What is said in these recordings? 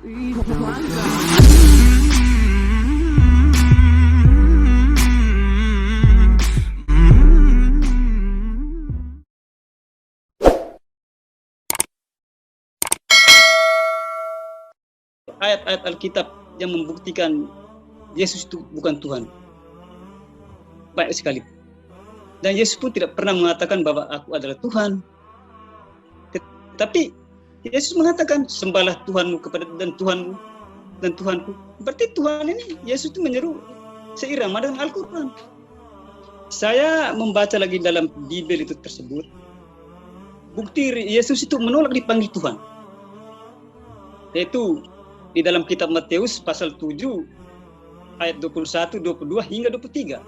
Ayat-ayat Alkitab yang membuktikan Yesus itu bukan Tuhan. Banyak sekali. Dan Yesus pun tidak pernah mengatakan bahwa aku adalah Tuhan. Tetapi Yesus mengatakan, sembahlah Tuhanmu kepada dan Tuhanmu dan Tuhanku. Berarti Tuhan ini, Yesus itu menyeru seirama dengan Al-Quran. Saya membaca lagi dalam Bible itu tersebut, bukti Yesus itu menolak dipanggil Tuhan. Yaitu di dalam kitab Matius pasal 7 ayat 21, 22 hingga 23.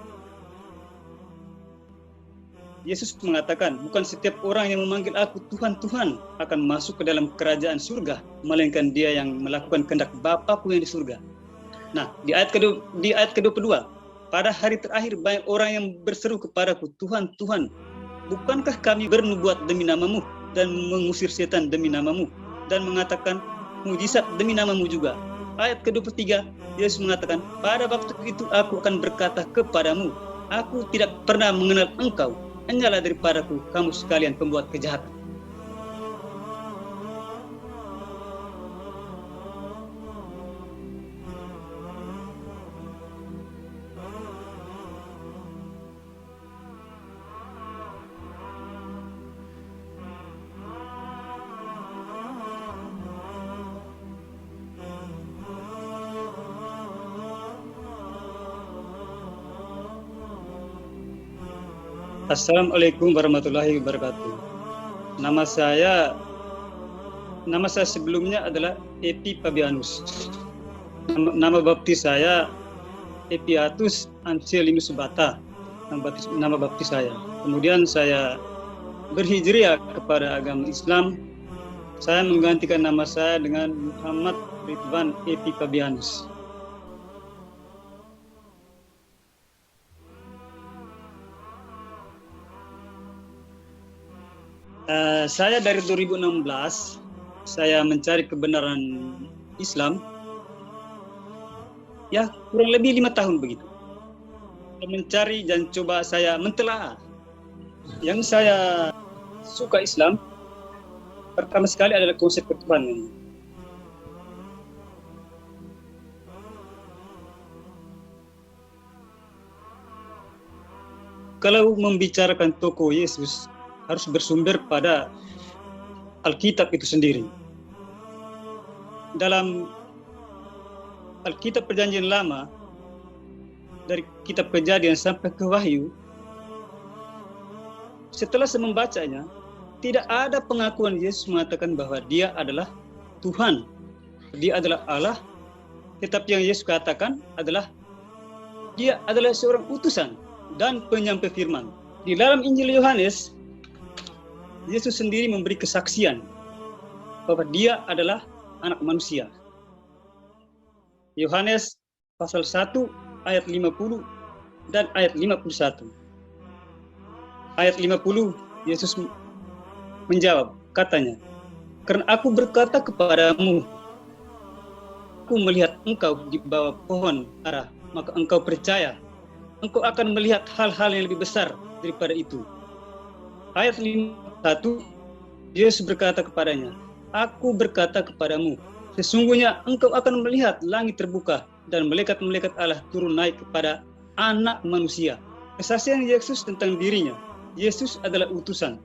Yesus mengatakan, bukan setiap orang yang memanggil aku Tuhan, Tuhan akan masuk ke dalam kerajaan surga, melainkan dia yang melakukan kehendak Bapa-Ku yang di surga. Nah, di ayat ke-22, pada hari terakhir banyak orang yang berseru kepadaku, Tuhan, Tuhan, bukankah kami bernubuat demi namamu dan mengusir setan demi namamu dan mengatakan mujizat demi namamu juga. Ayat ke-23, Yesus mengatakan, pada waktu itu aku akan berkata kepadamu, aku tidak pernah mengenal engkau, hanyalah daripadaku kamu sekalian pembuat kejahatan. Assalamualaikum warahmatullahi wabarakatuh. Nama saya sebelumnya adalah Epi Fabianus. Nama baptis saya Epiatus Anselinus Bata. Nama baptis saya. Kemudian saya berhijrah kepada agama Islam. Saya menggantikan nama saya dengan Muhammad Ridwan Epi Fabianus. Saya dari 2016 saya mencari kebenaran Islam, ya kurang lebih 5 tahun begitu. Mencari dan coba saya mentelaah. Yang saya suka Islam pertama sekali adalah konsep ketuhanan. Kalau membicarakan tokoh Yesus, harus bersumber pada Alkitab itu sendiri. Dalam Alkitab Perjanjian Lama, dari kitab Kejadian sampai ke Wahyu, setelah saya membacanya, tidak ada pengakuan Yesus mengatakan bahwa dia adalah Tuhan, dia adalah Allah, tetapi yang Yesus katakan adalah dia adalah seorang utusan dan penyampai firman. Di dalam Injil Yohanes, Yesus sendiri memberi kesaksian bahwa dia adalah anak manusia. Yohanes pasal 1 ayat 50 dan ayat 51. Ayat 50, Yesus menjawab, katanya, karena aku berkata kepadamu, aku melihat engkau di bawah pohon ara, maka engkau percaya, engkau akan melihat hal-hal yang lebih besar daripada itu. Ayat 51, Yesus berkata kepadanya, aku berkata kepadamu, sesungguhnya engkau akan melihat langit terbuka dan malaikat-malaikat Allah turun naik kepada anak manusia. Kesaksian Yesus tentang dirinya, Yesus adalah utusan,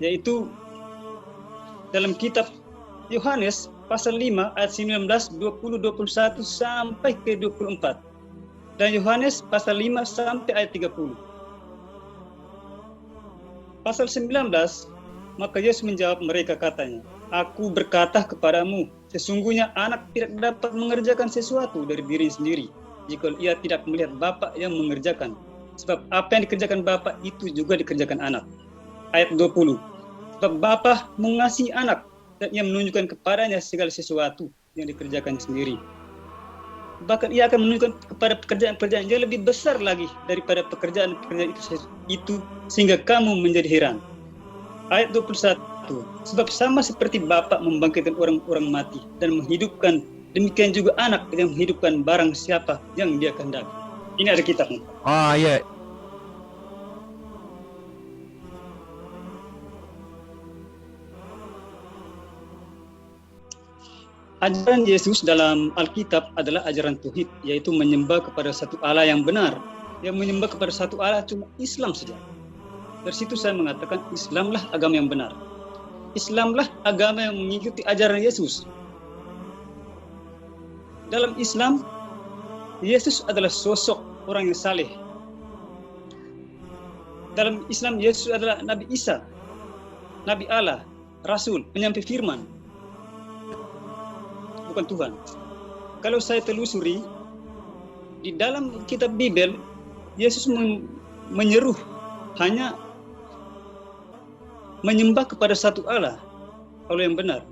yaitu dalam kitab Yohanes pasal 5 ayat 19, 20, 21 sampai ke 24. Dan Yohanes pasal 5 sampai ayat 30. Pasal 19, maka Yesus menjawab mereka katanya, aku berkata kepadamu, sesungguhnya anak tidak dapat mengerjakan sesuatu dari diri sendiri, jika ia tidak melihat Bapa yang mengerjakan. Sebab apa yang dikerjakan Bapa itu juga dikerjakan anak. Ayat 20, sebab Bapa mengasihi anak, dan ia menunjukkan kepadanya segala sesuatu yang dikerjakan sendiri. Bahkan ia akan menunjukkan kepada pekerjaan-pekerjaan yang lebih besar lagi daripada pekerjaan-pekerjaan itu sehingga kamu menjadi heran. Ayat 21, Sebab sama seperti Bapa membangkitkan orang-orang mati dan menghidupkan, demikian juga Anak yang menghidupkan barang siapa yang Dia kehendaki. Ini ada kitabnya. Ya. Ajaran Yesus dalam Alkitab adalah ajaran tauhid, yaitu menyembah kepada satu Allah yang benar. Yang menyembah kepada satu Allah cuma Islam saja. Dari situ saya mengatakan Islamlah agama yang benar. Islamlah agama yang mengikuti ajaran Yesus. Dalam Islam, Yesus adalah sosok orang yang saleh. Dalam Islam, Yesus adalah Nabi Isa, Nabi Allah, Rasul, penyampai firman. Bukan Tuhan. Kalau saya telusuri di dalam kitab Bible, Yesus menyeru hanya menyembah kepada satu Allah, Allah yang benar.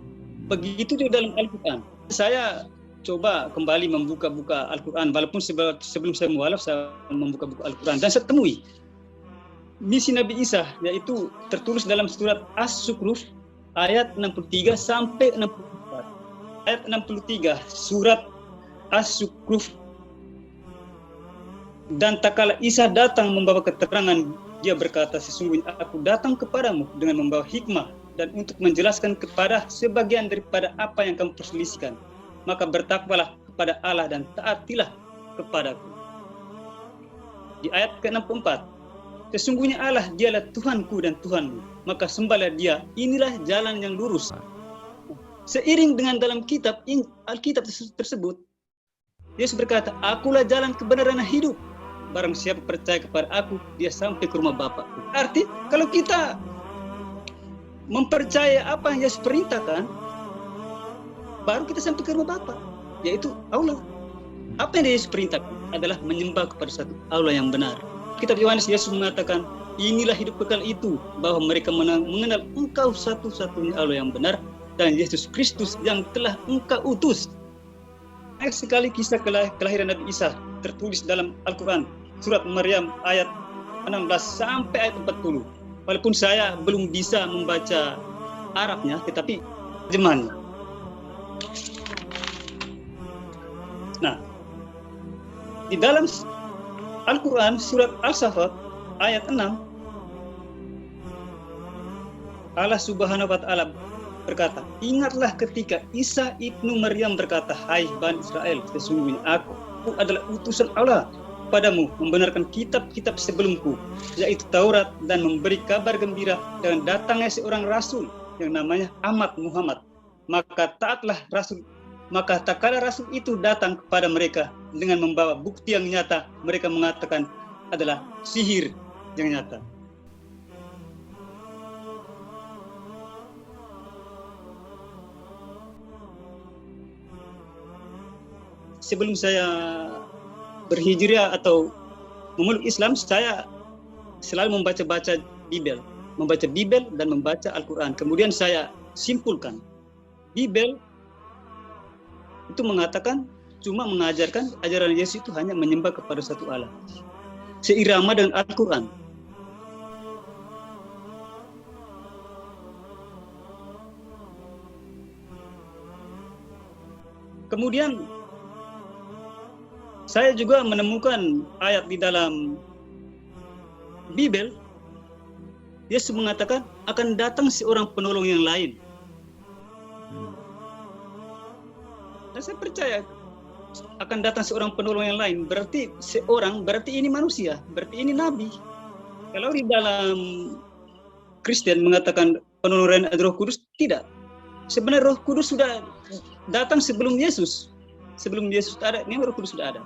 Begitu juga dalam Al-Quran. Saya coba kembali membuka-buka Al-Quran, walaupun sebelum saya mualaf saya membuka-buka Al-Quran dan saya temui misi Nabi Isa, yaitu tertulis dalam surat As-Zukhruf ayat 63 sampai 64. Ayat 63 surat As-Zukhruf, dan tak kala Isa datang membawa keterangan, dia berkata, sesungguhnya aku datang kepadamu dengan membawa hikmah dan untuk menjelaskan kepada sebagian daripada apa yang kamu perselisihkan. Maka bertakwalah kepada Allah dan taatilah kepadaku. Di ayat ke-64, sesungguhnya Allah dialah Tuhanku dan Tuhanmu, maka sembahlah Dia, inilah jalan yang lurus. Seiring dengan dalam Alkitab tersebut, Yesus berkata, akulah jalan kebenaran dan hidup. Barang siapa percaya kepada aku, dia sampai ke rumah Bapakku. Arti, kalau kita mempercayai apa yang Yesus perintahkan, baru kita sampai ke rumah Bapa, yaitu Allah. Apa yang Yesus perintahkan adalah menyembah kepada satu Allah yang benar. Kitab Yohanes, Yesus mengatakan, inilah hidup kekal itu, bahwa mereka mengenal Engkau satu-satunya Allah yang benar, dan Yesus Kristus yang telah Engkau utus. Banyak sekali kisah kelahiran Nabi Isa tertulis dalam Al-Quran, surat Maryam ayat 16 sampai ayat 40. Walaupun saya belum bisa membaca Arabnya, tetapi terjemahannya. Nah, di dalam Al-Quran surat Al-Safat ayat 6, Allah Subhanahu wa Ta'ala berkata, ingatlah ketika Isa ibnu Maryam berkata, hai Bani Israel, sesungguhnya aku adalah utusan Allah padamu, membenarkan kitab-kitab sebelumku, yaitu Taurat, dan memberi kabar gembira dengan datangnya seorang rasul yang namanya Ahmad Muhammad. Maka tak kala rasul itu datang kepada mereka dengan membawa bukti yang nyata, mereka mengatakan adalah sihir yang nyata. Sebelum saya berhijrah atau memeluk Islam, saya selalu membaca Bible dan membaca Al-Quran. Kemudian saya simpulkan, Bible itu mengatakan, cuma mengajarkan ajaran Yesus itu hanya menyembah kepada satu Allah, seirama dengan Al-Quran. Kemudian saya juga menemukan ayat di dalam Bible, Yesus mengatakan akan datang seorang penolong yang lain. Dan saya percaya akan datang seorang penolong yang lain. Berarti ini manusia, berarti ini nabi. Kalau di dalam Kristen mengatakan penolong lain adalah Roh Kudus, tidak. Sebenarnya Roh Kudus sudah datang sebelum Yesus. Sebelum Yesus ada, ini Roh Kudus sudah ada.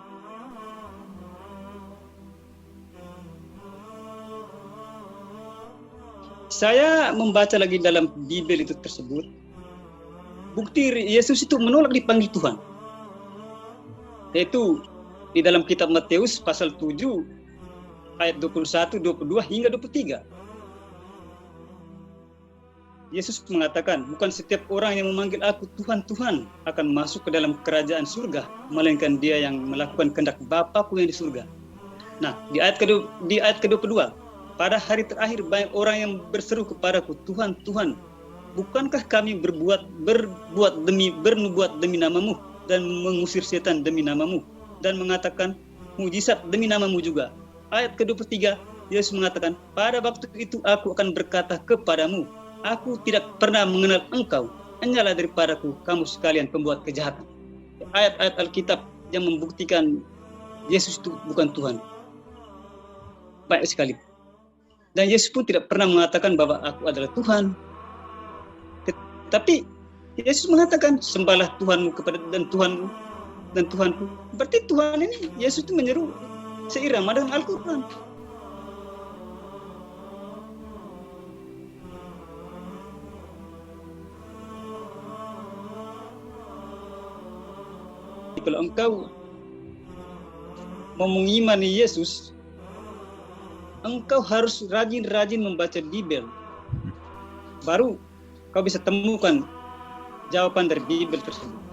Saya membaca lagi dalam Bible itu tersebut, bukti Yesus itu menolak dipanggil Tuhan. Yaitu di dalam kitab Matius pasal 7 ayat 21, 22 hingga 23. Yesus mengatakan, bukan setiap orang yang memanggil aku Tuhan, Tuhan akan masuk ke dalam kerajaan surga, melainkan dia yang melakukan kehendak Bapa-Ku yang di surga. Nah, di ayat ke-22, pada hari terakhir banyak orang yang berseru kepadaku, Tuhan, Tuhan, bukankah kami berbuat demi namamu dan mengusir setan demi namamu dan mengatakan mujizat demi namamu juga. Ayat ke-23, Yesus mengatakan, pada waktu itu aku akan berkata kepadamu, aku tidak pernah mengenal engkau, hanyalah daripadaku kamu sekalian pembuat kejahatan. Ayat-ayat Alkitab yang membuktikan Yesus itu bukan Tuhan. Banyak sekali. Dan Yesus pun tidak pernah mengatakan bahwa aku adalah Tuhan. Tetapi Yesus mengatakan, sembahlah Tuhanmu kepada dan Tuhanmu dan Tuhanku. Berarti Tuhan ini, Yesus itu menyeru seirama dengan Al-Quran. Kalau engkau mau mengimani Yesus, engkau harus rajin-rajin membaca Bible. Baru kau bisa temukan jawaban dari Bible tersebut.